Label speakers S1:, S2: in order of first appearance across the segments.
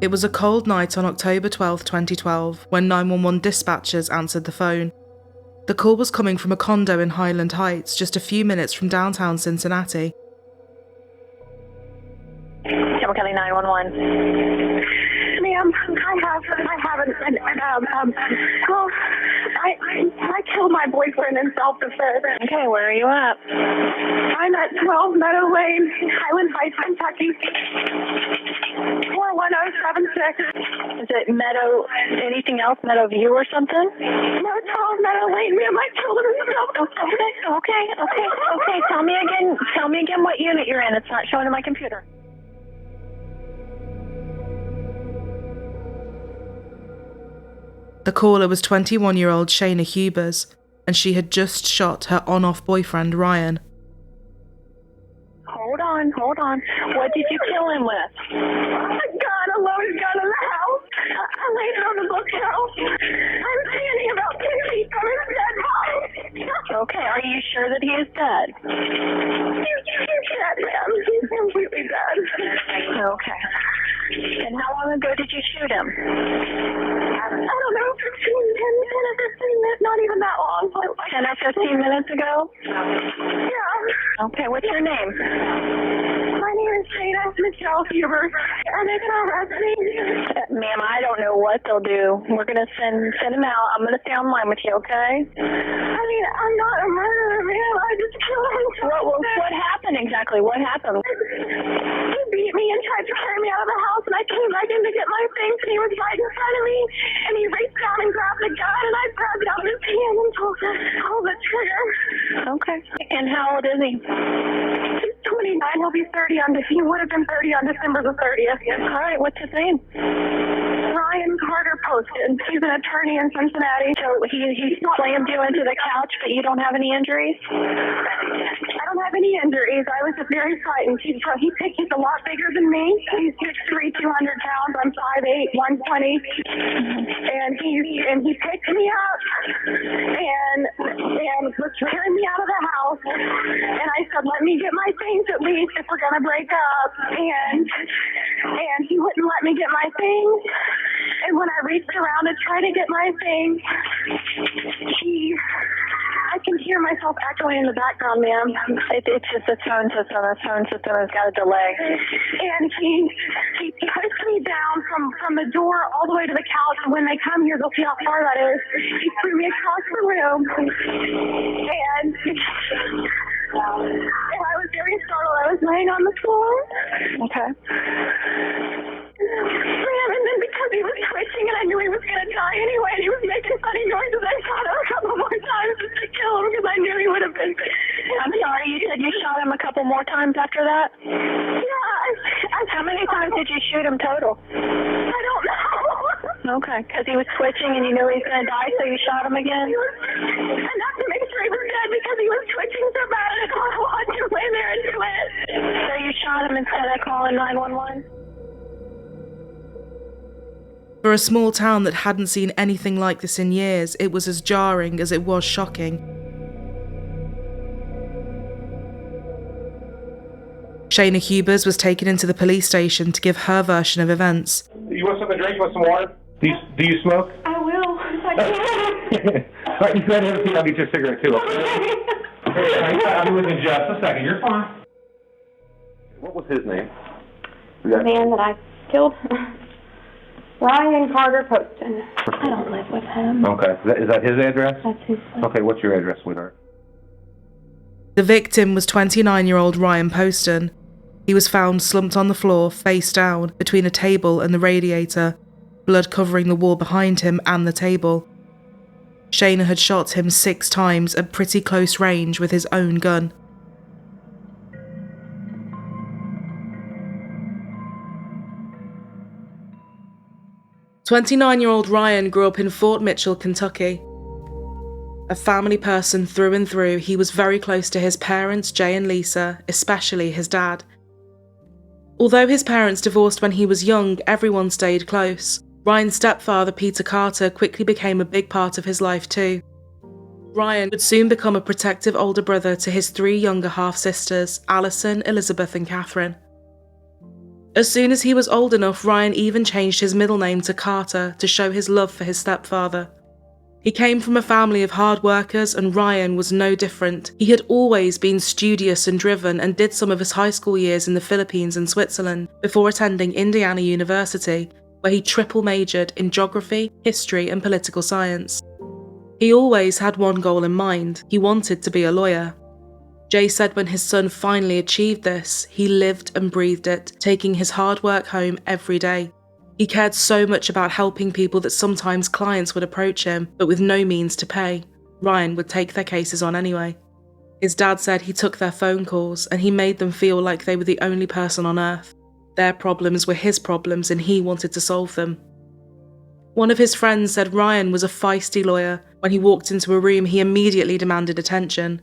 S1: It was a cold night on October 12, 2012, when 911 dispatchers answered the phone. The call was coming from a condo in Highland Heights, just a few minutes from downtown Cincinnati.
S2: Campbell County 911.
S3: Ma'am, I killed my boyfriend in self-defense.
S2: Okay, where are you at?
S3: I'm at 12 Meadow Lane, Highland Heights, Kentucky. 41076.
S2: Is it Meadow, anything else? Meadow View or something?
S3: No, 12 Meadow Lane, ma'am. I killed him in self-defense.
S2: Okay. Tell me again what unit you're in. It's not showing in my computer.
S1: The caller was 21-year-old Shayna Hubers, and she had just shot her on-off boyfriend, Ryan.
S2: Hold on. What did you kill him with?
S3: A loaded gun in the house. I laid it on the bookshelf. I'm standing about 10 feet from his dead body.
S2: Okay, are you sure that he is dead?
S3: He's dead, ma'am. He's completely dead.
S2: Okay. And how long ago did you shoot him?
S3: I don't know, 10 or 15 minutes, not even that long.
S2: 10 or 15 minutes ago?
S3: Yeah.
S2: Okay, what's your name?
S3: My name is Shayna Hubers. Are they going to arrest me?
S2: Ma'am, I don't know what they'll do. We're going to send him out. I'm going to stay online with you, okay?
S3: I mean, I'm not a murderer, ma'am. I just killed him.
S2: What happened exactly? What happened?
S3: He beat me and tried to carry me out of the house, and I came back in to get my things, and he was right in front of me, and he reached down and grabbed the gun, and I grabbed it out of his hand and pulled the trigger.
S2: Okay. And how old is he?
S3: He's 29. He'll be 30 on he would have been 30 on December the 30th.
S2: All right, what's his name?
S3: Ryan Poston. He's an attorney in Cincinnati.
S2: So he slammed you into the couch, but you don't have any injuries?
S3: I don't have any injuries. I was just very frightened. He's a lot bigger than me. He's 6'3", 200 pounds. I'm 5'8", 120. And he picked me up and was carrying me out of the house. And I said, let me get my things at least if we're gonna break up. And he wouldn't let me get my things. And when I reached around to try to get my things, I can hear myself echoing in the background, ma'am.
S2: It's just the tone system. The tone system has got a delay.
S3: And he pushed me down from the door all the way to the couch. And when they come here, they'll see how far that is. He threw me across the room. And I was very startled. I was laying on the floor.
S2: Okay.
S3: Ma'am, and then because he was twitching and I knew he was going to die anyway, and he was making funny noises, I shot him a couple more times just to kill him because I knew he would have been.
S2: I'm sorry, you said you shot him a couple more times after that?
S3: Yeah.
S2: How many times did you shoot him total?
S3: I don't know.
S2: Okay, because he was twitching and you knew he was going to die, so you shot him again?
S3: Enough to make sure he was dead because he was twitching so bad and I didn't want to lay there and do it.
S2: So you shot him instead of calling 911?
S1: For a small town that hadn't seen anything like this in years, it was as jarring as it was shocking. Shayna Hubers was taken into the police station to give her version of events.
S4: You want something to drink? You want some water? Do you smoke?
S3: I will. I can.
S4: All right, you go ahead and have a seat. I'll get you a cigarette too. Okay, I'll be with you in just a second. You're fine. What was his name?
S5: The man that I killed? Ryan Poston. I don't live with him.
S4: Okay. Is that his address?
S5: That's his place.
S4: Okay, what's your address, sweetheart?
S1: The victim was 29-year-old Ryan Poston. He was found slumped on the floor, face down, between a table and the radiator, blood covering the wall behind him and the table. Shayna had shot him 6 times at pretty close range with his own gun. "29-year-old Ryan grew up in Fort Mitchell, Kentucky. A family person through and through, he was very close to his parents, Jay and Lisa, especially his dad. Although his parents divorced when he was young, everyone stayed close. Ryan's stepfather, Peter Carter, quickly became a big part of his life too. Ryan would soon become a protective older brother to his 3 younger half-sisters, Allison, Elizabeth and Catherine. As soon as he was old enough, Ryan even changed his middle name to Carter to show his love for his stepfather. He came from a family of hard workers, and Ryan was no different. He had always been studious and driven, and did some of his high school years in the Philippines and Switzerland before attending Indiana University, where he triple majored in geography, history, and political science. He always had one goal in mind. He wanted to be a lawyer. Jay said when his son finally achieved this, he lived and breathed it, taking his hard work home every day. He cared so much about helping people that sometimes clients would approach him, but with no means to pay. Ryan would take their cases on anyway. His dad said he took their phone calls and he made them feel like they were the only person on earth. Their problems were his problems and he wanted to solve them. One of his friends said Ryan was a feisty lawyer. When he walked into a room, he immediately demanded attention.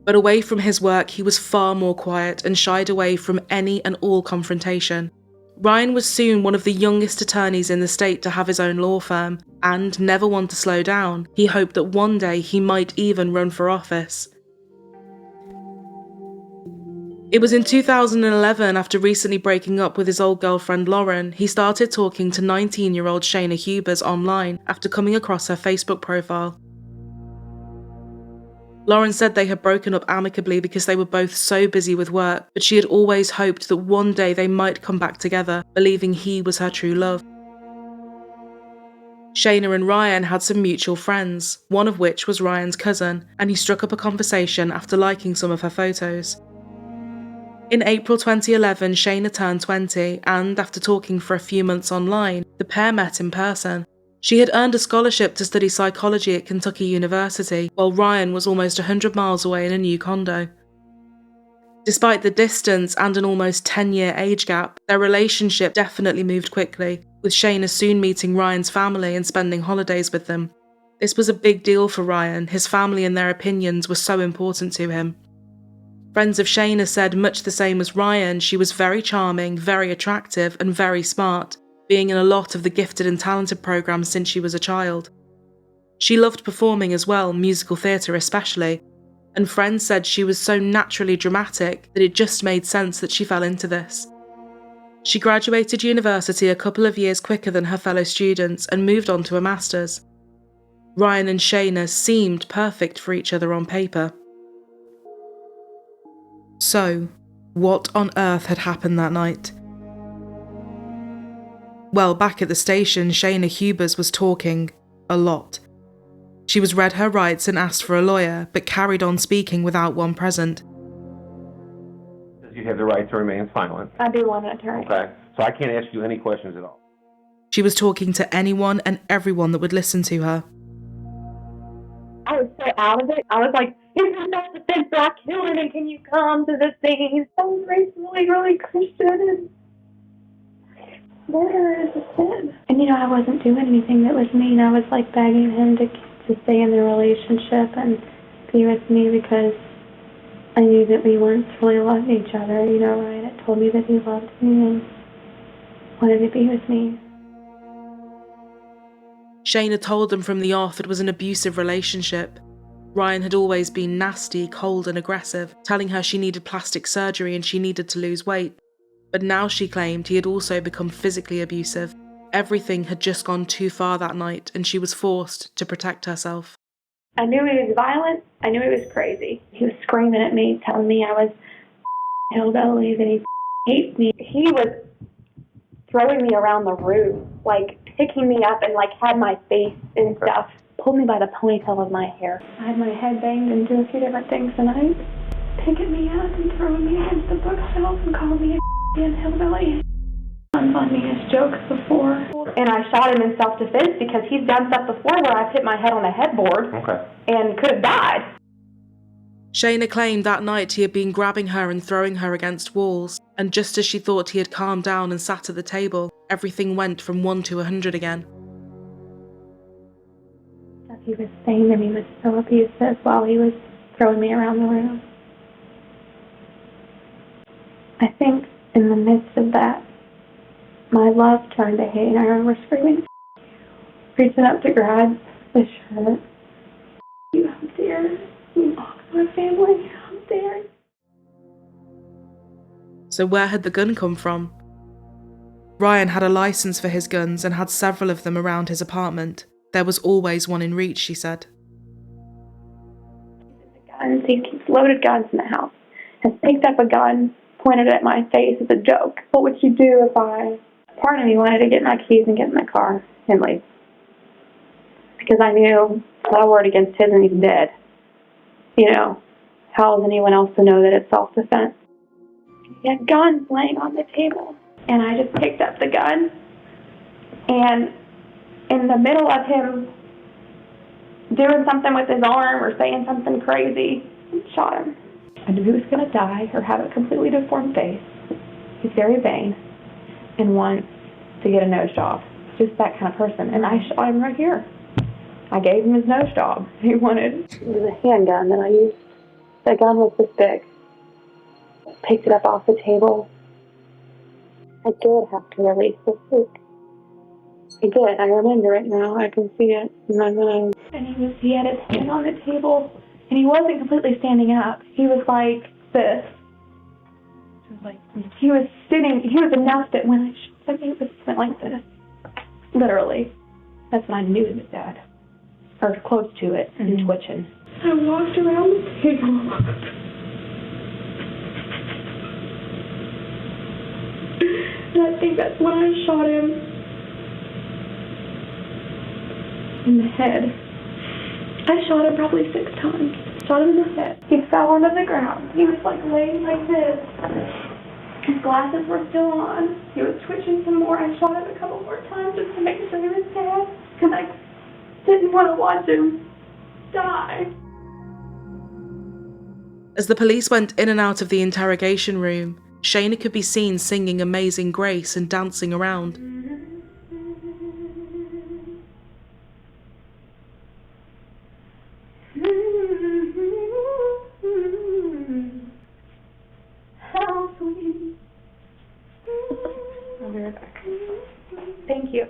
S1: But away from his work, he was far more quiet and shied away from any and all confrontation. Ryan was soon one of the youngest attorneys in the state to have his own law firm, and never one to slow down. He hoped that one day he might even run for office. It was in 2011, after recently breaking up with his old girlfriend Lauren, he started talking to 19-year-old Shayna Hubers online after coming across her Facebook profile. Lauren said they had broken up amicably because they were both so busy with work, but she had always hoped that one day they might come back together, believing he was her true love. Shayna and Ryan had some mutual friends, one of which was Ryan's cousin, and he struck up a conversation after liking some of her photos. In April 2011, Shayna turned 20, and after talking for a few months online, the pair met in person. She had earned a scholarship to study psychology at Kentucky University, while Ryan was almost 100 miles away in a new condo. Despite the distance and an almost 10-year age gap, their relationship definitely moved quickly, with Shayna soon meeting Ryan's family and spending holidays with them. This was a big deal for Ryan. His family and their opinions were so important to him. Friends of Shayna said much the same as Ryan, she was very charming, very attractive, and very smart, being in a lot of the gifted and talented programs since she was a child. She loved performing as well, musical theatre especially, and friends said she was so naturally dramatic that it just made sense that she fell into this. She graduated university a couple of years quicker than her fellow students and moved on to a master's. Ryan and Shayna seemed perfect for each other on paper. So, what on earth had happened that night? Well, back at the station, Shayna Hubers was talking a lot. She was read her rights and asked for a lawyer, but carried on speaking without one present.
S4: You have the right to remain silent.
S5: I do want an attorney.
S4: Okay. So I can't ask you any questions at all.
S1: She was talking to anyone and everyone that would listen to her.
S5: I was so out of it. I was like, "Is this not the defense that I killed him, and can you come to the scene?" I was raised really Christian, and murder is a sin. And I wasn't doing anything that was mean. I was like begging him to stay in the relationship and be with me because I knew that we weren't fully loving each other. Ryan had told me that he loved me and wanted to be with me.
S1: Shayna told them from the off it was an abusive relationship. Ryan had always been nasty, cold and aggressive, telling her she needed plastic surgery and she needed to lose weight. But now she claimed he had also become physically abusive. Everything had just gone too far that night and she was forced to protect herself.
S5: I knew he was violent. I knew he was crazy. He was screaming at me, telling me I was hillbilly, that he hates me. He was throwing me around the room, like picking me up and had my face and stuff. Pulled me by the ponytail of my hair. I had my head banged and do a few different things tonight. Picking me up and throwing me against the bookshelf and calling me a hillbilly. I've done me his jokes before. And I shot him in self-defense because he's done stuff before where I've hit my head on a headboard and could have died.
S1: Shayna claimed that night he had been grabbing her and throwing her against walls, and just as she thought he had calmed down and sat at the table, everything went from 1 to 100 again.
S5: He was saying that he was so abusive while he was throwing me around the room. I think in the midst of that, my love turned to hate, and I remember screaming, reaching up to grab the shirt. "You out there, you mocked my family out there."
S1: So where had the gun come from? Ryan had a license for his guns and had several of them around his apartment. There was always one in reach, she said.
S5: Guns, he keeps loaded guns in the house. Has picked up a gun, pointed it at my face as a joke. What would you do if part of me wanted to get my keys and get in my car and leave? Because I knew my word against his and he's dead. You know, how is anyone else to know that it's self-defense? He had guns laying on the table. And I just picked up the gun. And in the middle of him doing something with his arm or saying something crazy, I shot him. I knew he was going to die or have a completely deformed face. He's very vain and wants to get a nose job. Just that kind of person. And I shot him right here. I gave him his nose job. He wanted. It was a handgun that I used. The gun was this big. I picked it up off the table. I did have to release this week. I did. I remember it now. I can see it in my mind. And he had his hand on the table, and he wasn't completely standing up. He was like this. He was sitting. He was enough that when I he went like this, literally. That's when I knew he was dead, or close to it, and twitching. I walked around the table. And I think that's when I shot him in the head. I shot him probably 6 times. Shot him in the head. He fell onto the ground. He was like laying like this. His glasses were still on. He was twitching some more. I shot him a couple more times just to make sure he was dead. Because I didn't want to watch him die.
S1: As the police went in and out of the interrogation room, Shayna could be seen singing Amazing Grace and dancing around.
S5: How sweet. I'll be right back. Thank you.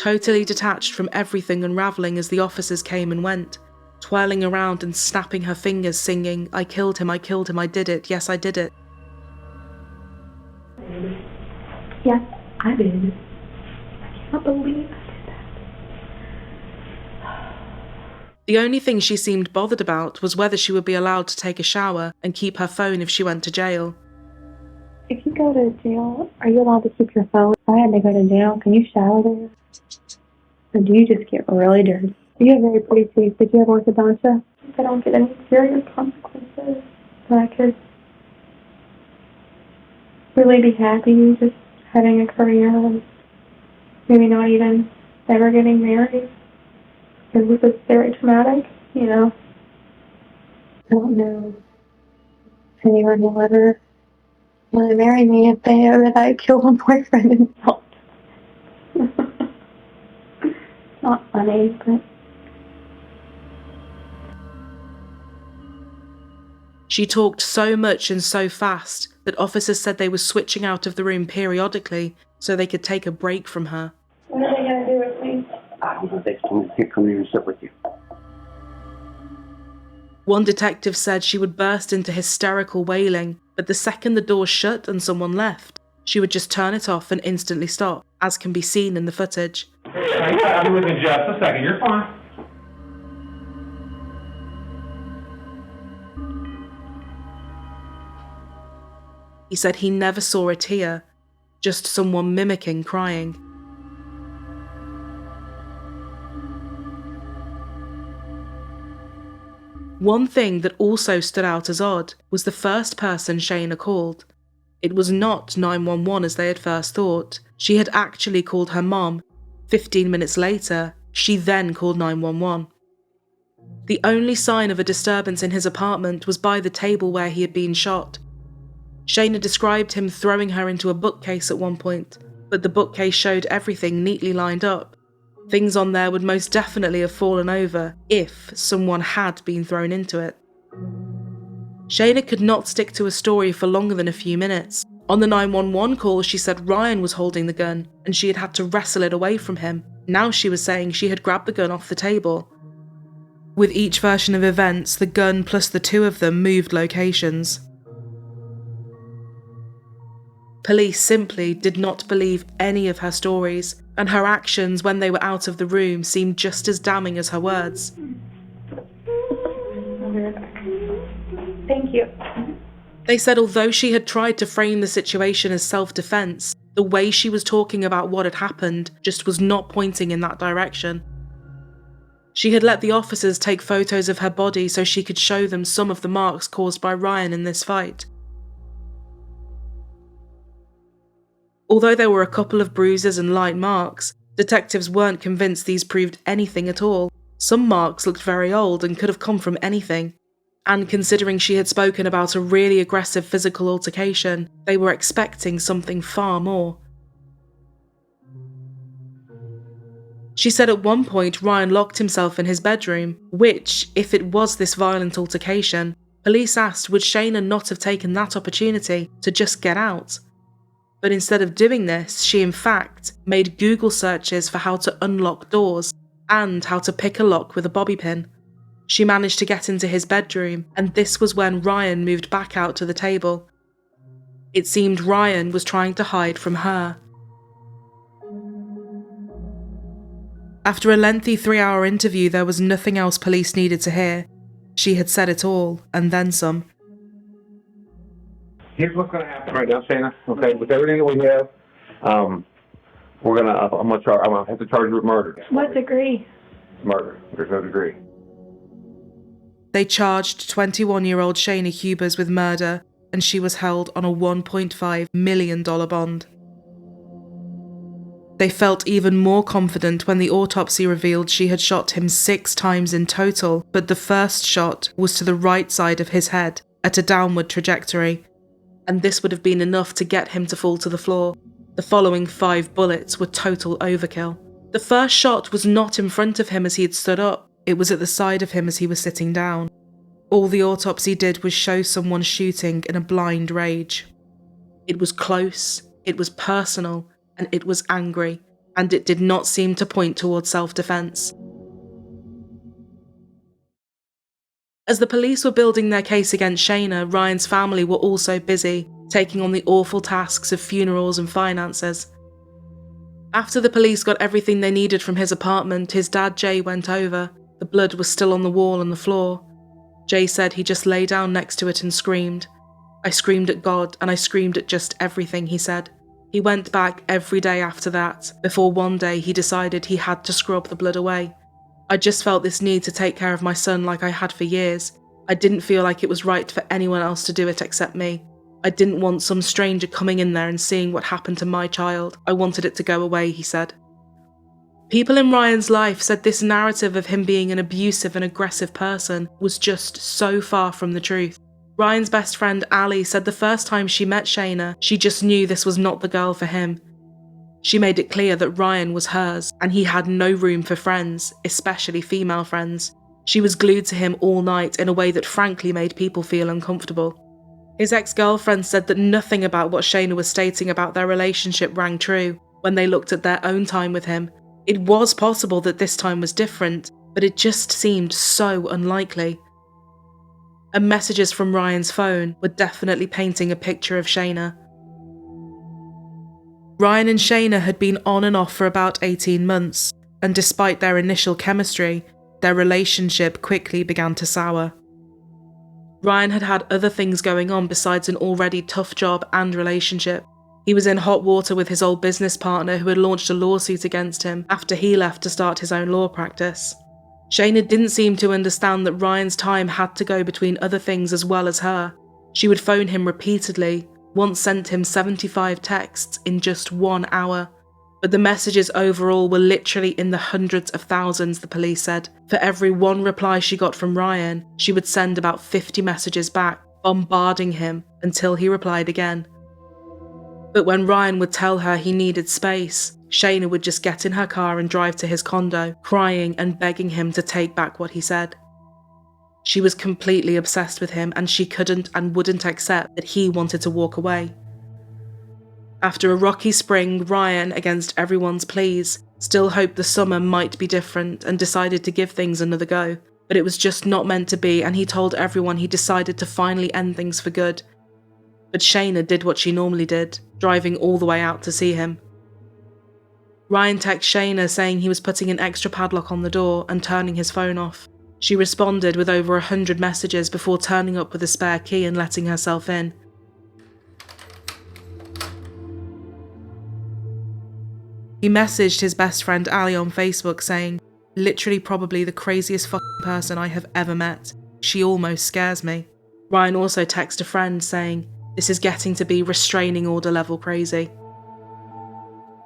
S1: Totally detached from everything unravelling as the officers came and went, twirling around and snapping her fingers singing, I killed him, I did it, yes I did it.
S5: Yes, I did. I can't believe I did that.
S1: The only thing she seemed bothered about was whether she would be allowed to take a shower and keep her phone if she went to jail.
S5: If you go to jail, are you allowed to keep your phone? If I had to go to jail, can you shower there? Or do you just get really dirty? You have very pretty teeth. Did you have orthodontia? If I don't get any serious consequences, that I could really be happy just having a career and maybe not even ever getting married. Because it was very traumatic, you know. I don't know if anyone will ever want to marry me if they know that I killed a boyfriend and helped. It's not funny, but...
S1: She talked so much and so fast that officers said they were switching out of the room periodically so they could take a break from her.
S5: What are they going to do with me?
S6: They told me to come here and sit with you.
S1: One detective said she would burst into hysterical wailing, but the second the door shut and someone left, she would just turn it off and instantly stop, as can be seen in the footage.
S4: I'll be with you in just a second. You're fine.
S1: He said he never saw a tear, just someone mimicking crying. One thing that also stood out as odd was the first person Shayna called. It was not 911 as they had first thought. She had actually called her mom. 15 minutes later, she then called 911. The only sign of a disturbance in his apartment was by the table where he had been shot. Shayna described him throwing her into a bookcase at one point, but the bookcase showed everything neatly lined up. Things on there would most definitely have fallen over if someone had been thrown into it. Shayna could not stick to a story for longer than a few minutes. On the 911 call, she said Ryan was holding the gun and she had had to wrestle it away from him. Now she was saying she had grabbed the gun off the table. With each version of events, the gun plus the two of them moved locations. Police simply did not believe any of her stories, and her actions when they were out of the room seemed just as damning as her words.
S5: Thank you.
S1: They said although she had tried to frame the situation as self-defense, the way she was talking about what had happened just was not pointing in that direction. She had let the officers take photos of her body so she could show them some of the marks caused by Ryan in this fight. Although there were a couple of bruises and light marks, detectives weren't convinced these proved anything at all. Some marks looked very old and could have come from anything. And considering she had spoken about a really aggressive physical altercation, they were expecting something far more. She said at one point Ryan locked himself in his bedroom, which, if it was this violent altercation, police asked would Shayna not have taken that opportunity to just get out. But instead of doing this, she in fact made Google searches for how to unlock doors and how to pick a lock with a bobby pin. She managed to get into his bedroom, and this was when Ryan moved back out to the table. It seemed Ryan was trying to hide from her. After a lengthy 3-hour interview, there was nothing else police needed to hear. She had said it all, and then some.
S4: Here's what's going to happen right now, Shayna. Okay, with everything that we have, I'm gonna have to charge you with murder.
S5: What degree?
S4: Murder. There's no degree.
S1: They charged 21-year-old Shayna Hubers with murder, and she was held on a $1.5 million bond. They felt even more confident when the autopsy revealed she had shot him 6 times in total, but the first shot was to the right side of his head, at a downward trajectory, and this would have been enough to get him to fall to the floor. The following 5 bullets were total overkill. The first shot was not in front of him as he had stood up. It was at the side of him as he was sitting down. All the autopsy did was show someone shooting in a blind rage. It was close, it was personal, and it was angry, and it did not seem to point towards self-defense. As the police were building their case against Shayna, Ryan's family were also busy, taking on the awful tasks of funerals and finances. After the police got everything they needed from his apartment, his dad Jay went over. The blood was still on the wall and the floor. Jay said he just lay down next to it and screamed. I screamed at God, and I screamed at just everything, he said. He went back every day after that, before one day he decided he had to scrub the blood away. I just felt this need to take care of my son like I had for years. I didn't feel like it was right for anyone else to do it except me. I didn't want some stranger coming in there and seeing what happened to my child. I wanted it to go away, he said. People in Ryan's life said this narrative of him being an abusive and aggressive person was just so far from the truth. Ryan's best friend Ali said the first time she met Shayna, she just knew this was not the girl for him. She made it clear that Ryan was hers, and he had no room for friends, especially female friends. She was glued to him all night in a way that frankly made people feel uncomfortable. His ex-girlfriend said that nothing about what Shayna was stating about their relationship rang true when they looked at their own time with him. It was possible that this time was different, but it just seemed so unlikely. And messages from Ryan's phone were definitely painting a picture of Shayna. Ryan and Shayna had been on and off for about 18 months, and despite their initial chemistry, their relationship quickly began to sour. Ryan had had other things going on besides an already tough job and relationship. He was in hot water with his old business partner who had launched a lawsuit against him after he left to start his own law practice. Shayna didn't seem to understand that Ryan's time had to go between other things as well as her. She would phone him repeatedly, once sent him 75 texts in just 1 hour. But the messages overall were literally in the hundreds of thousands, the police said. For every 1 reply she got from Ryan, she would send about 50 messages back, bombarding him until he replied again. But when Ryan would tell her he needed space, Shayna would just get in her car and drive to his condo, crying and begging him to take back what he said. She was completely obsessed with him, and she couldn't and wouldn't accept that he wanted to walk away. After a rocky spring, Ryan, against everyone's pleas, still hoped the summer might be different and decided to give things another go. But it was just not meant to be, and he told everyone he decided to finally end things for good. But Shayna did what she normally did, driving all the way out to see him. Ryan texted Shayna saying he was putting an extra padlock on the door and turning his phone off. She responded with over 100 messages before turning up with a spare key and letting herself in. He messaged his best friend Ali on Facebook saying, "Literally probably the craziest fucking person I have ever met. She almost scares me." Ryan also texted a friend saying, "This is getting to be restraining order level crazy."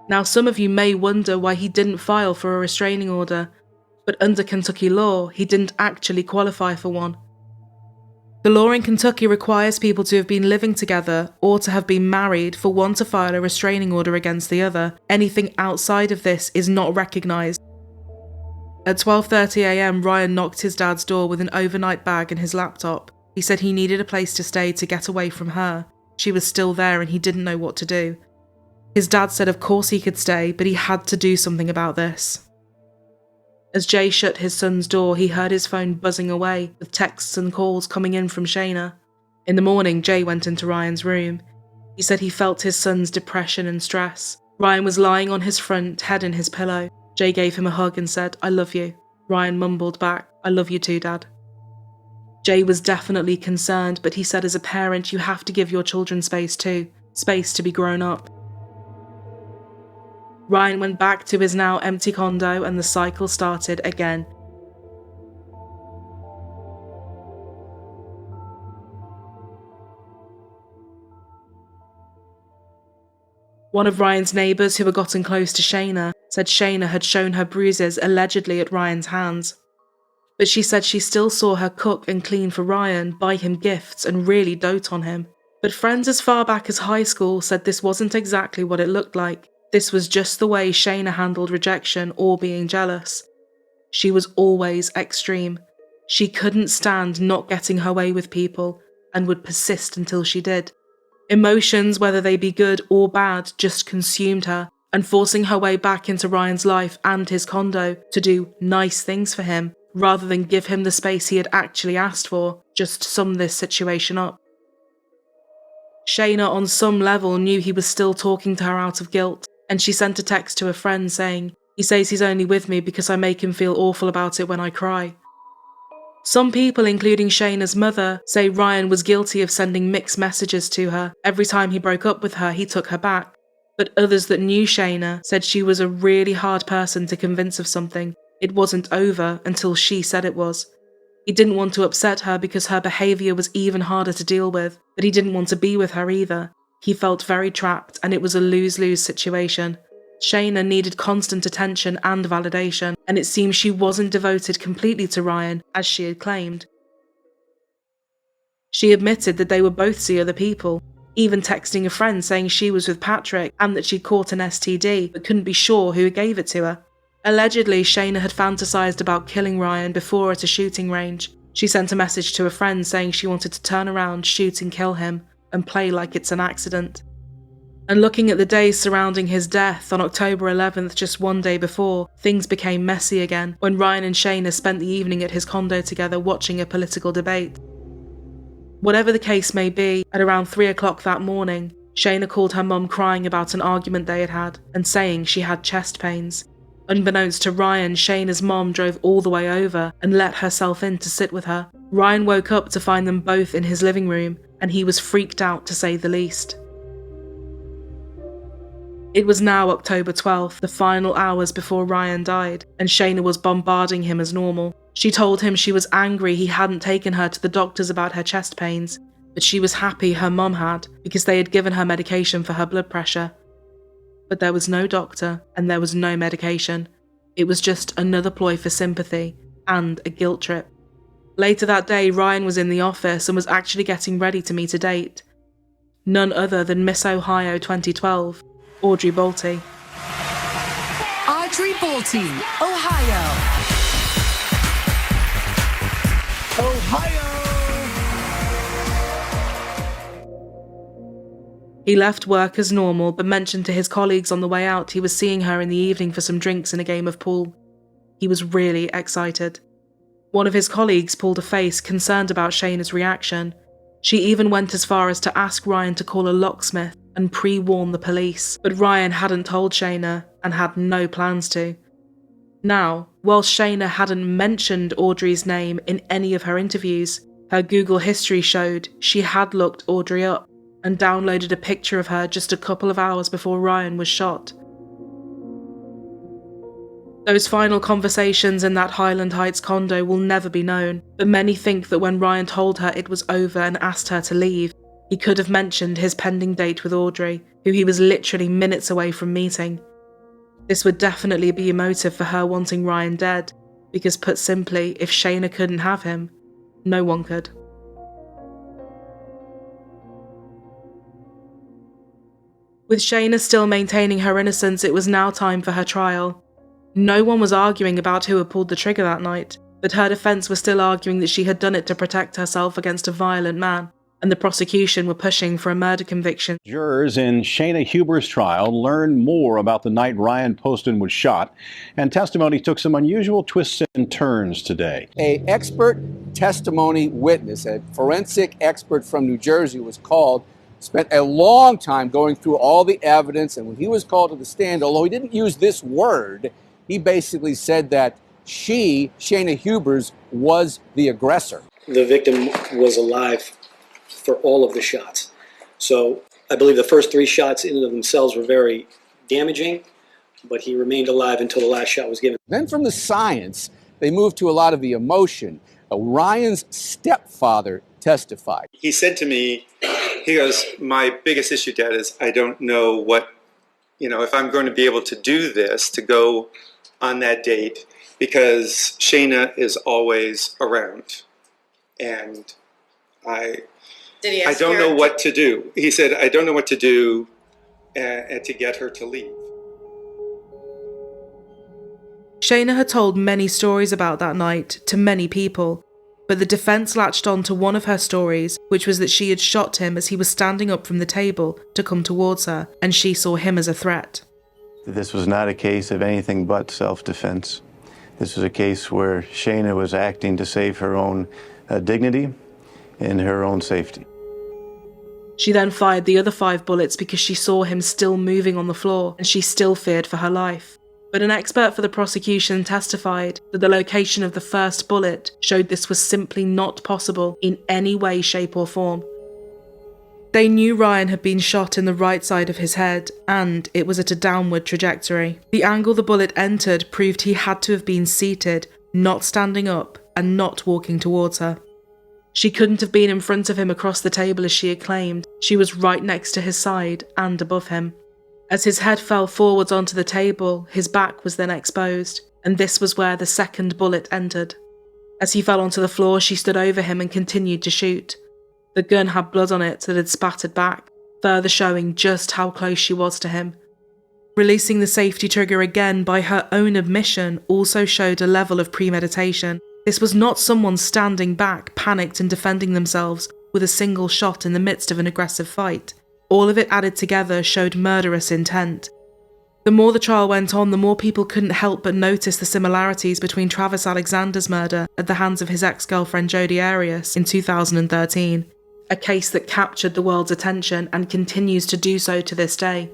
S1: Now some of you may wonder why he didn't file for a restraining order, but under Kentucky law, he didn't actually qualify for one. The law in Kentucky requires people to have been living together or to have been married for one to file a restraining order against the other. Anything outside of this is not recognised. At 12:30 a.m, Ryan knocked his dad's door with an overnight bag and his laptop. He said he needed a place to stay to get away from her. She was still there and he didn't know what to do. His dad said of course he could stay, but he had to do something about this. As Jay shut his son's door, he heard his phone buzzing away, with texts and calls coming in from Shayna. In the morning, Jay went into Ryan's room. He said he felt his son's depression and stress. Ryan was lying on his front, head in his pillow. Jay gave him a hug and said, "I love you." Ryan mumbled back, "I love you too, Dad." Jay was definitely concerned, but he said as a parent you have to give your children space too, space to be grown up. Ryan went back to his now empty condo and the cycle started again. One of Ryan's neighbours who had gotten close to Shayna said Shayna had shown her bruises allegedly at Ryan's hands. But she said she still saw her cook and clean for Ryan, buy him gifts and really dote on him. But friends as far back as high school said this wasn't exactly what it looked like. This was just the way Shayna handled rejection or being jealous. She was always extreme. She couldn't stand not getting her way with people and would persist until she did. Emotions, whether they be good or bad, just consumed her, and forcing her way back into Ryan's life and his condo to do nice things for him, rather than give him the space he had actually asked for, just summed this situation up. Shayna on some level knew he was still talking to her out of guilt, and she sent a text to a friend saying, "He says he's only with me because I make him feel awful about it when I cry." Some people, including Shayna's mother, say Ryan was guilty of sending mixed messages to her. Every time he broke up with her, he took her back. But others that knew Shayna said she was a really hard person to convince of something. It wasn't over until she said it was. He didn't want to upset her because her behaviour was even harder to deal with, but he didn't want to be with her either. He felt very trapped, and it was a lose-lose situation. Shayna needed constant attention and validation, and it seemed she wasn't devoted completely to Ryan, as she had claimed. She admitted that they would both see other people, even texting a friend saying she was with Patrick and that she caught an STD but couldn't be sure who gave it to her. Allegedly, Shayna had fantasized about killing Ryan before at a shooting range. She sent a message to a friend saying she wanted to turn around, shoot and kill him, and play like it's an accident. And looking at the days surrounding his death, on October 11th, just one day before, things became messy again when Ryan and Shayna spent the evening at his condo together watching a political debate. Whatever the case may be, at around 3 o'clock that morning, Shayna called her mum crying about an argument they had had and saying she had chest pains. Unbeknownst to Ryan, Shayna's mom drove all the way over and let herself in to sit with her. Ryan woke up to find them both in his living room, and he was freaked out to say the least. It was now October 12th, the final hours before Ryan died, and Shayna was bombarding him as normal. She told him she was angry he hadn't taken her to the doctors about her chest pains, but she was happy her mum had, because they had given her medication for her blood pressure. But there was no doctor, and there was no medication. It was just another ploy for sympathy, and a guilt trip. Later that day, Ryan was in the office and was actually getting ready to meet a date. None other than Miss Ohio 2012, Audrey Bolte.
S7: Audrey Bolte, Ohio.
S1: He left work as normal, but mentioned to his colleagues on the way out he was seeing her in the evening for some drinks and a game of pool. He was really excited. One of his colleagues pulled a face, concerned about Shayna's reaction. She even went as far as to ask Ryan to call a locksmith and pre-warn the police, but Ryan hadn't told Shayna and had no plans to. Now, while Shayna hadn't mentioned Audrey's name in any of her interviews, her Google history showed she had looked Audrey up and downloaded a picture of her just a couple of hours before Ryan was shot. Those final conversations in that Highland Heights condo will never be known, but many think that when Ryan told her it was over and asked her to leave, he could have mentioned his pending date with Audrey, who he was literally minutes away from meeting. This would definitely be a motive for her wanting Ryan dead, because put simply, if Shayna couldn't have him, no one could. With Shayna still maintaining her innocence, it was now time for her trial. No one was arguing about who had pulled the trigger that night, but her defense was still arguing that she had done it to protect herself against a violent man, and the prosecution were pushing for a murder conviction.
S8: Jurors in Shayna Hubers' trial learned more about the night Ryan Poston was shot, and testimony took some unusual twists and turns today.
S9: An expert testimony witness, a forensic expert from New Jersey, was called, spent a long time going through all the evidence, and when he was called to the stand, although he didn't use this word, he basically said that Shayna Hubers, was the aggressor.
S10: The victim was alive for all of the shots. So I believe the first 3 shots in and of themselves were very damaging, but he remained alive until the last shot was given.
S9: Then from the science, they moved to a lot of the emotion. Ryan's stepfather testified.
S11: He said to me, he goes, my biggest issue, Dad, is I don't know what, if I'm going to be able to do this, to go on that date, because Shayna is always around. And I don't know what to do. He said, I don't know what to do to get her to leave.
S1: Shayna had told many stories about that night to many people, but the defense latched on to one of her stories, which was that she had shot him as he was standing up from the table to come towards her, and she saw him as a threat.
S12: This was not a case of anything but self-defense. This was a case where Shayna was acting to save her own dignity and her own safety.
S1: She then fired the other 5 bullets because she saw him still moving on the floor and she still feared for her life. But an expert for the prosecution testified that the location of the first bullet showed this was simply not possible in any way, shape or form. They knew Ryan had been shot in the right side of his head, and it was at a downward trajectory. The angle the bullet entered proved he had to have been seated, not standing up, and not walking towards her. She couldn't have been in front of him across the table as she had claimed. She was right next to his side and above him. As his head fell forwards onto the table, his back was then exposed, and this was where the second bullet entered. As he fell onto the floor, she stood over him and continued to shoot. The gun had blood on it that had spattered back, further showing just how close she was to him. Releasing the safety trigger again by her own admission also showed a level of premeditation. This was not someone standing back, panicked and defending themselves with a single shot in the midst of an aggressive fight. All of it added together showed murderous intent. The more the trial went on, the more people couldn't help but notice the similarities between Travis Alexander's murder at the hands of his ex-girlfriend Jodi Arias in 2013, a case that captured the world's attention and continues to do so to this day.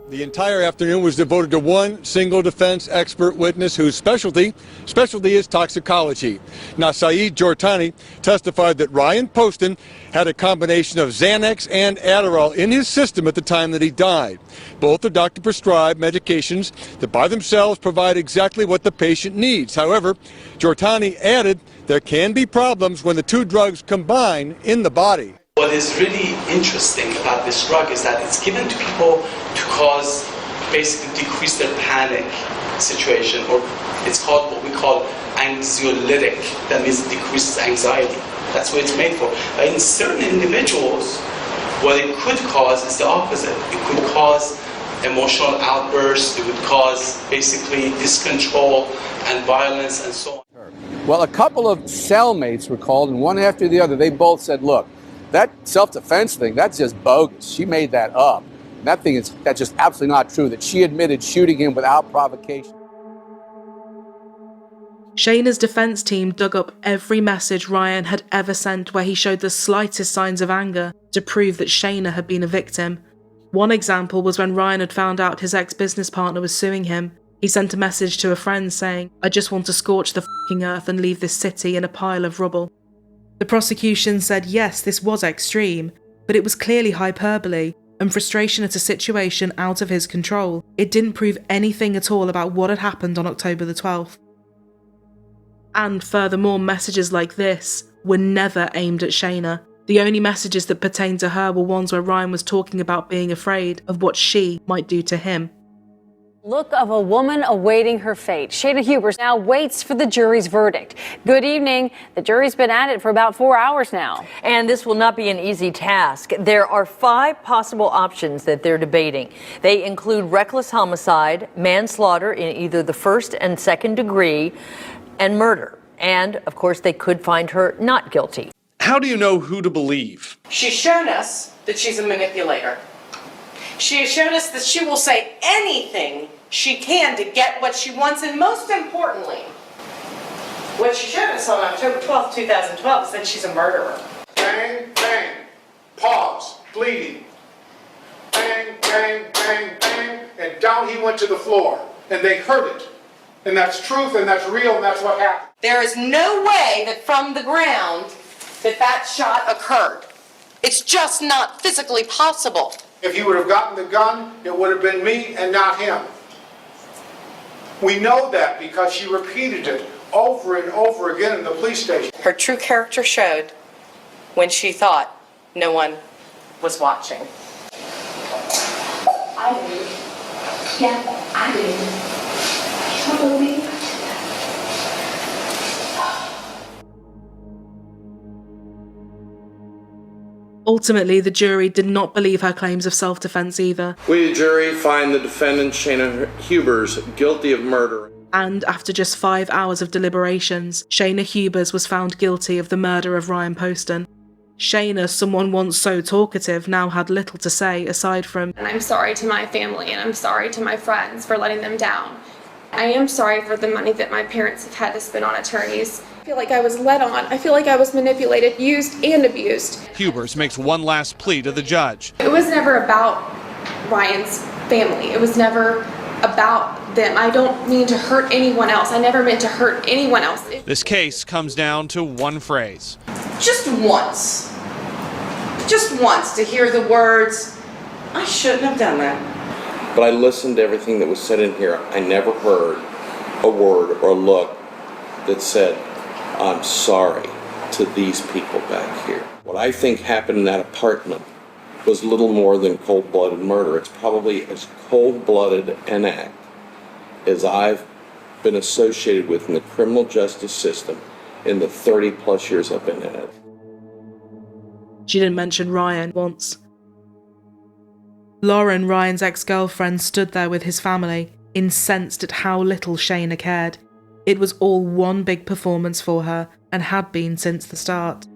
S13: The entire afternoon was devoted to one single defense expert witness whose specialty is toxicology. Now, Saeed Jortani testified that Ryan Poston had a combination of Xanax and Adderall in his system at the time that he died. Both are doctor-prescribed medications that by themselves provide exactly what the patient needs. However, Jortani added there can be problems when the 2 drugs combine in the body.
S14: What is really interesting about this drug is that it's given to people to cause, basically decrease their panic situation, or it's called what we call anxiolytic. That means it decreases anxiety. That's what it's made for. But in certain individuals, what it could cause is the opposite. It could cause emotional outbursts, it would cause basically discontrol and violence and so on.
S9: Well, a couple of cellmates were called, and one after the other, they both said, look, That self-defense thing, that's just bogus. She made that up. That's just absolutely not true, that she admitted shooting him without provocation.
S1: Shayna's defense team dug up every message Ryan had ever sent where he showed the slightest signs of anger to prove that Shayna had been a victim. One example was when Ryan had found out his ex-business partner was suing him. He sent a message to a friend saying, "I just want to scorch the f***ing earth and leave this city in a pile of rubble." The prosecution said yes, this was extreme, but it was clearly hyperbole and frustration at a situation out of his control. It didn't prove anything at all about what had happened on October the 12th. And furthermore, messages like this were never aimed at Shayna. The only messages that pertained to her were ones where Ryan was talking about being afraid of what she might do to him.
S15: Look of a woman awaiting her fate. Shayna Hubers now waits for the jury's verdict. Good evening. The jury's been at it for about 4 hours now.
S16: And this will not be an easy task. There are 5 possible options that they're debating. They include reckless homicide, manslaughter in either the first and second degree, and murder. And, of course, they could find her not guilty.
S17: How do you know who to believe?
S18: She's shown us that she's a manipulator. She has shown us that she will say anything she can to get what she wants, and most importantly, what she showed us on October 12th, 2012 is that she's a murderer.
S19: Bang, bang, pause, bleeding. Bang, bang, bang, bang, and down he went to the floor, and they heard it. And that's truth, and that's real, and that's what happened.
S18: There is no way that from the ground that shot occurred. It's just not physically possible.
S19: If he would have gotten the gun, it would have been me and not him. We know that because she repeated it over and over again in the police station.
S18: Her true character showed when she thought no one was watching.
S5: I do. Yeah, I do. Totally.
S1: Ultimately, the jury did not believe her claims of self-defense either.
S20: We, the jury, find the defendant, Shayna Hubers, guilty of murder.
S1: And after just 5 hours of deliberations, Shayna Hubers was found guilty of the murder of Ryan Poston. Shayna, someone once so talkative, now had little to say aside from,
S5: And I'm sorry to my family and I'm sorry to my friends for letting them down. I am sorry for the money that my parents have had to spend on attorneys. I feel like I was led on. I feel like I was manipulated, used, and abused.
S17: Hubers makes one last plea to the judge.
S5: It was never about Ryan's family. It was never about them. I don't mean to hurt anyone else. I never meant to hurt anyone else.
S17: This case comes down to one phrase.
S18: Just once to hear the words, "I shouldn't have done that."
S20: But I listened to everything that was said in here. I never heard a word or a look that said, "I'm sorry" to these people back here. What I think happened in that apartment was little more than cold-blooded murder. It's probably as cold-blooded an act as I've been associated with in the criminal justice system in the 30-plus years I've been in it.
S1: She didn't mention Ryan once. Lauren, Ryan's ex-girlfriend, stood there with his family, incensed at how little Shayna cared. It was all one big performance for her, and had been since the start.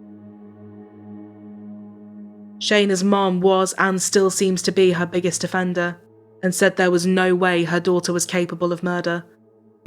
S1: Shayna's mom was, and still seems to be, her biggest defender, and said there was no way her daughter was capable of murder.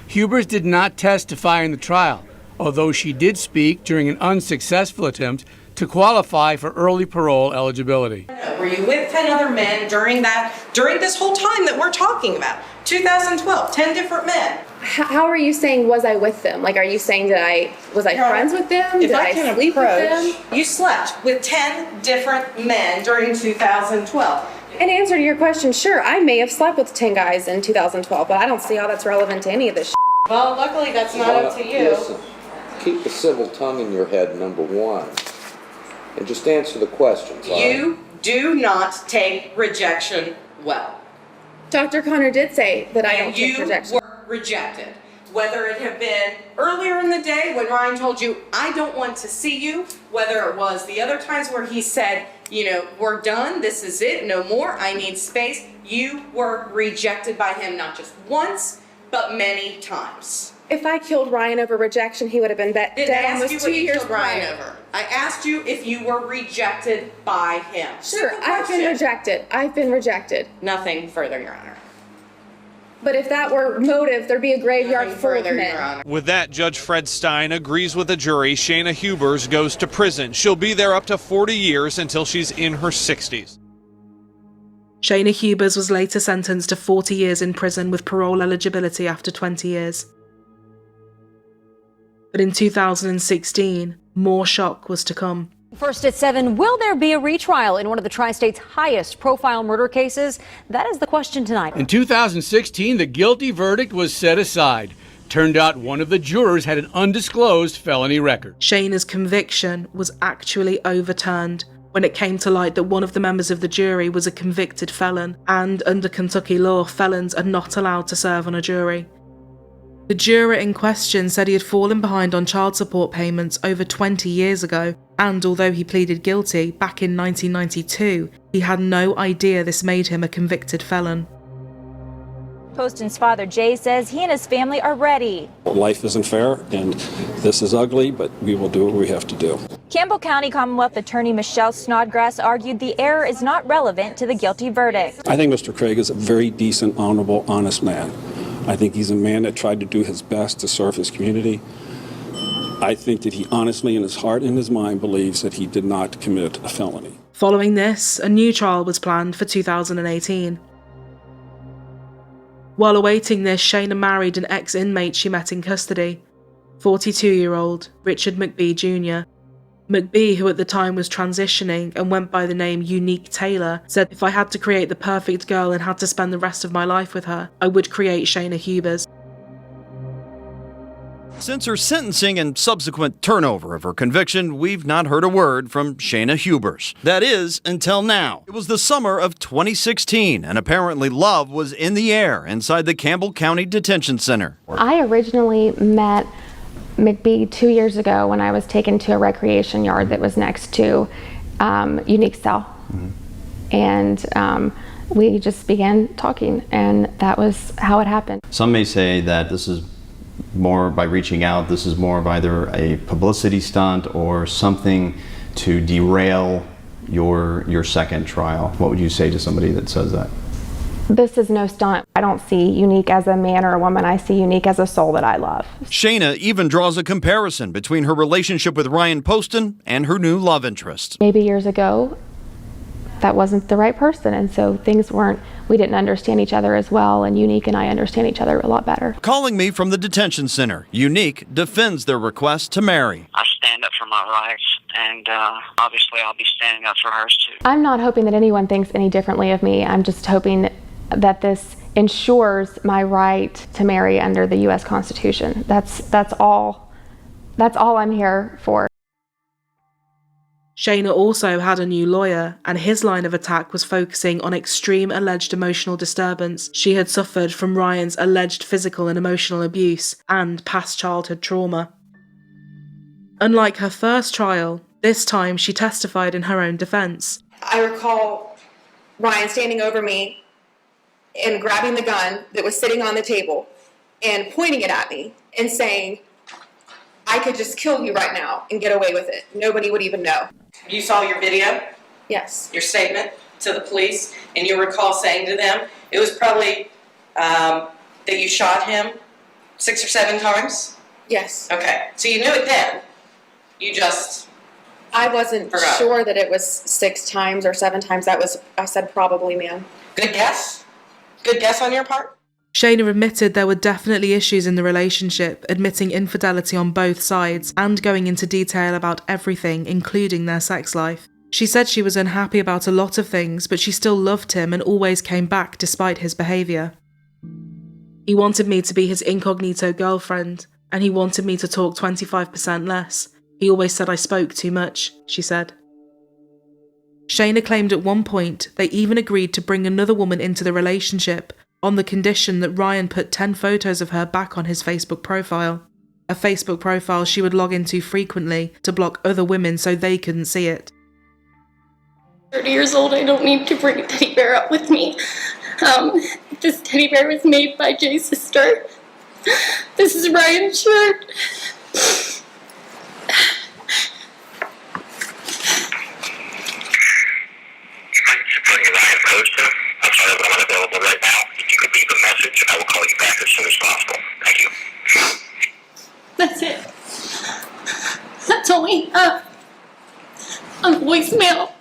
S21: Hubers did not testify in the trial, although she did speak during an unsuccessful attempt to qualify for early parole eligibility.
S18: Were you with 10 other men during this whole time that we're talking about? 2012, 10 different men.
S5: How are you saying was I with them? Like, are you saying that was I friends with them?
S18: If
S5: Did
S18: I
S5: I
S18: can
S5: sleep
S18: approach,
S5: with them?
S18: you slept with 10 different men during 2012.
S5: In answer to your question, sure, I may have slept with 10 guys in 2012, but I don't see how that's relevant to any of this.
S18: Well, luckily that's not up to you.
S20: Listen, keep the civil tongue in your head, number one, and just answer the questions.
S18: You do not take rejection well.
S5: Dr. Connor did say that I don't take rejection.
S18: You were rejected. Whether it had been earlier in the day when Ryan told you, "I don't want to see you," whether it was the other times where he said, "We're done, this is it, no more, I need space," you were rejected by him not just once, but many times.
S2: If I killed Ryan over rejection, he would have been dead almost 2 years prior.
S18: I asked you if you were rejected by him.
S2: Sure, I've been rejected. I've been rejected.
S18: Nothing further, Your Honor.
S2: But if that were motive, there'd be a graveyard full of men.
S17: With that, Judge Fred Stein agrees with the jury. Shayna Hubers goes to prison. She'll be there up to 40 years until she's in her 60s.
S1: Shayna Hubers was later sentenced to 40 years in prison with parole eligibility after 20 years. But in 2016, more shock was to come.
S15: First at 7, will there be a retrial in one of the tri-state's highest profile murder cases? That is the question tonight.
S21: In 2016, the guilty verdict was set aside. Turned out one of the jurors had an undisclosed felony record.
S1: Shayna's conviction was actually overturned when it came to light that one of the members of the jury was a convicted felon, and under Kentucky law, felons are not allowed to serve on a jury. The juror in question said he had fallen behind on child support payments over 20 years ago, and although he pleaded guilty back in 1992, he had no idea this made him a convicted felon.
S22: Poston's father, Jay, says he and his family are ready.
S23: Life isn't fair, and this is ugly, but we will do what we have to do.
S22: Campbell County Commonwealth Attorney Michelle Snodgrass argued the error is not relevant to the guilty verdict.
S23: I think Mr. Craig is a very decent, honorable, honest man. I think he's a man that tried to do his best to serve his community. I think that he honestly, in his heart and his mind, believes that he did not commit a felony.
S1: Following this, a new trial was planned for 2018. While awaiting this, Shayna married an ex-inmate she met in custody, 42-year-old Richard McBee Jr. McBee, who at the time was transitioning and went by the name Unique Taylor, said if I had to create the perfect girl and had to spend the rest of my life with her, I would create Shayna Hubers.
S24: Since her sentencing and subsequent turnover of her conviction, we've not heard a word from Shayna Hubers. That is, until now. It was the summer of 2016, and apparently love was in the air inside the Campbell County Detention Center.
S5: I originally met McBee 2 years ago when I was taken to a recreation yard that was next to Unique cell. And we just began talking, and that was how it happened.
S25: Some may say that this is more by reaching out, this is more of either a publicity stunt or something to derail your second trial. What would you say to somebody that says that?
S5: This is no stunt. I don't see Unique as a man or a woman. I see Unique as a soul that I love.
S24: Shayna even draws a comparison between her relationship with Ryan Poston and her new love interest.
S5: Maybe years ago, that wasn't the right person, and so we didn't understand each other as well, and Unique and I understand each other a lot better.
S24: Calling me from the detention center, Unique defends their request to marry.
S26: I stand up for my rights, and obviously I'll be standing up for hers too.
S5: I'm not hoping that anyone thinks any differently of me. I'm just hoping that this ensures my right to marry under the U.S. Constitution. That's all I'm here for.
S1: Shayna also had a new lawyer, and his line of attack was focusing on extreme alleged emotional disturbance she had suffered from Ryan's alleged physical and emotional abuse and past childhood trauma. Unlike her first trial, this time she testified in her own defense.
S2: I recall Ryan standing over me and grabbing the gun that was sitting on the table and pointing it at me and saying, I could just kill you right now and get away with it. Nobody would even know.
S18: You saw your video?
S2: Yes.
S18: Your statement to the police, and you recall saying to them, it was probably that you shot him 6 or 7 times?
S2: Yes.
S18: Okay, so you knew it then. You just
S2: I wasn't sure that it was 6 times or 7 times. I said probably, ma'am.
S18: Good guess? Good guess on your part?
S1: Shayna admitted there were definitely issues in the relationship, admitting infidelity on both sides and going into detail about everything, including their sex life. She said she was unhappy about a lot of things, but she still loved him and always came back despite his behaviour. He wanted me to be his incognito girlfriend, and he wanted me to talk 25% less. He always said I spoke too much, she said. Shayna claimed at one point they even agreed to bring another woman into the relationship on the condition that Ryan put 10 photos of her back on his Facebook profile. A Facebook profile she would log into frequently to block other women so they couldn't see it.
S27: 30 years old, I don't need to bring a teddy bear up with me. This teddy bear was made by Jay's sister. This is Ryan's shirt.
S26: Ryan Poston. I'm sorry that I'm unavailable right now. If you could leave a message, I will call you back as soon as possible. Thank you.
S27: That's it. That's all we have on voicemail.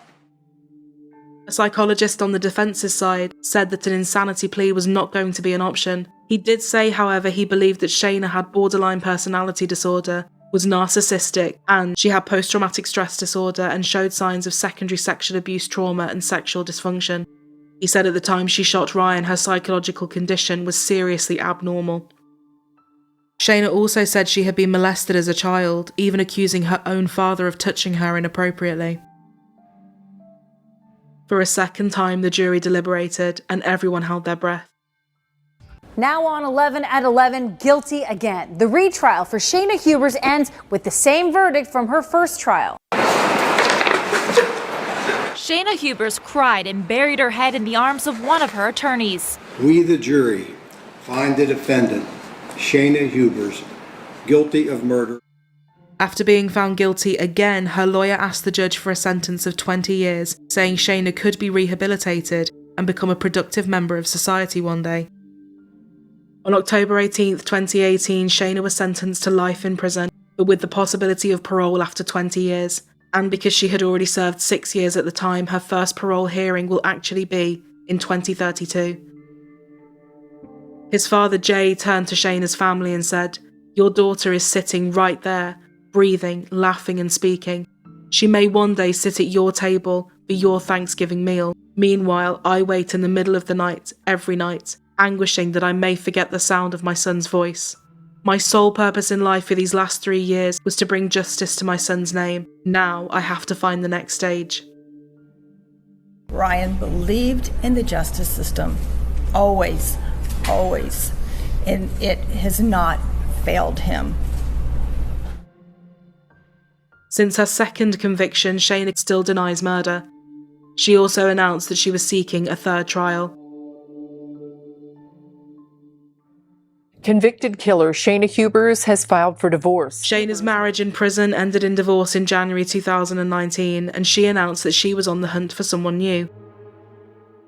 S1: A psychologist on the defence's side said that an insanity plea was not going to be an option. He did say, however, he believed that Shayna had borderline personality disorder, was narcissistic, and she had post-traumatic stress disorder and showed signs of secondary sexual abuse trauma and sexual dysfunction. He said at the time she shot Ryan, her psychological condition was seriously abnormal. Shayna also said she had been molested as a child, even accusing her own father of touching her inappropriately. For a second time, the jury deliberated, and everyone held their breath.
S15: Now on 11 at 11, guilty again. The retrial for Shayna Hubers ends with the same verdict from her first trial.
S22: Shayna Hubers cried and buried her head in the arms of one of her attorneys.
S3: We, the jury, find the defendant, Shayna Hubers, guilty of murder.
S1: After being found guilty again, her lawyer asked the judge for a sentence of 20 years, saying Shayna could be rehabilitated and become a productive member of society one day. On October 18, 2018, Shayna was sentenced to life in prison, but with the possibility of parole after 20 years. And because she had already served 6 years at the time, her first parole hearing will actually be in 2032. His father, Jay, turned to Shayna's family and said, "Your daughter is sitting right there, breathing, laughing and speaking. She may one day sit at your table for your Thanksgiving meal. Meanwhile, I wait in the middle of the night, every night, anguishing that I may forget the sound of my son's voice. My sole purpose in life for these last 3 years was to bring justice to my son's name. Now I have to find the next stage."
S4: Ryan believed in the justice system, always, always, and it has not failed him.
S1: Since her second conviction, Shayna still denies murder. She also announced that she was seeking a third trial.
S6: Convicted killer Shayna Hubers has filed for divorce.
S1: Shayna's marriage in prison ended in divorce in January 2019, and she announced that she was on the hunt for someone new.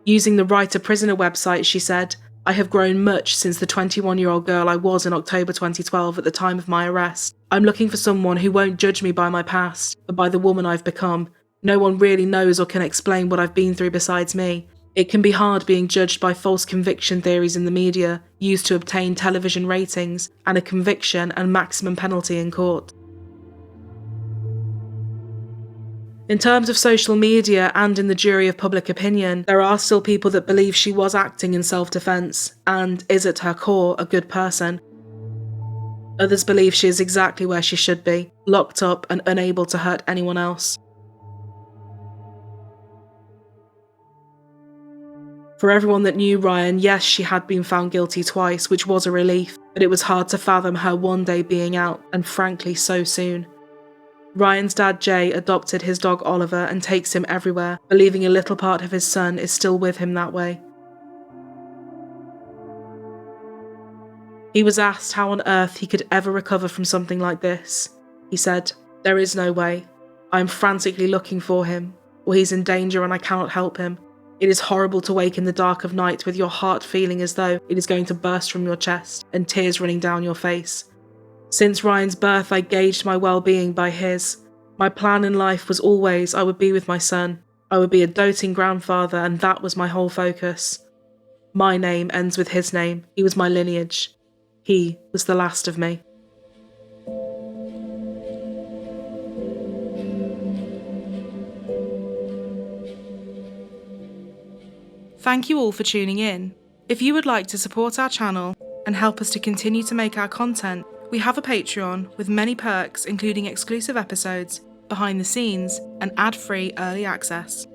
S1: Using the Writer-Prisoner website, she said, "I have grown much since the 21-year-old girl I was in October 2012 at the time of my arrest. I'm looking for someone who won't judge me by my past, but by the woman I've become. No one really knows or can explain what I've been through besides me. It can be hard being judged by false conviction theories in the media, used to obtain television ratings, and a conviction and maximum penalty in court." In terms of social media and in the jury of public opinion, there are still people that believe she was acting in self-defense and is at her core a good person. Others believe she is exactly where she should be, locked up and unable to hurt anyone else. For everyone that knew Ryan, yes, she had been found guilty twice, which was a relief, but it was hard to fathom her one day being out, and frankly so soon. Ryan's dad, Jay, adopted his dog Oliver and takes him everywhere, believing a little part of his son is still with him that way. He was asked how on earth he could ever recover from something like this. He said, "There is no way. I am frantically looking for him, or he's in danger and I cannot help him. It is horrible to wake in the dark of night with your heart feeling as though it is going to burst from your chest and tears running down your face. Since Ryan's birth, I gauged my well-being by his. My plan in life was always I would be with my son. I would be a doting grandfather, and that was my whole focus. My name ends with his name. He was my lineage. He was the last of me." Thank you all for tuning in. If you would like to support our channel and help us to continue to make our content, we have a Patreon with many perks including exclusive episodes, behind the scenes, and ad-free early access.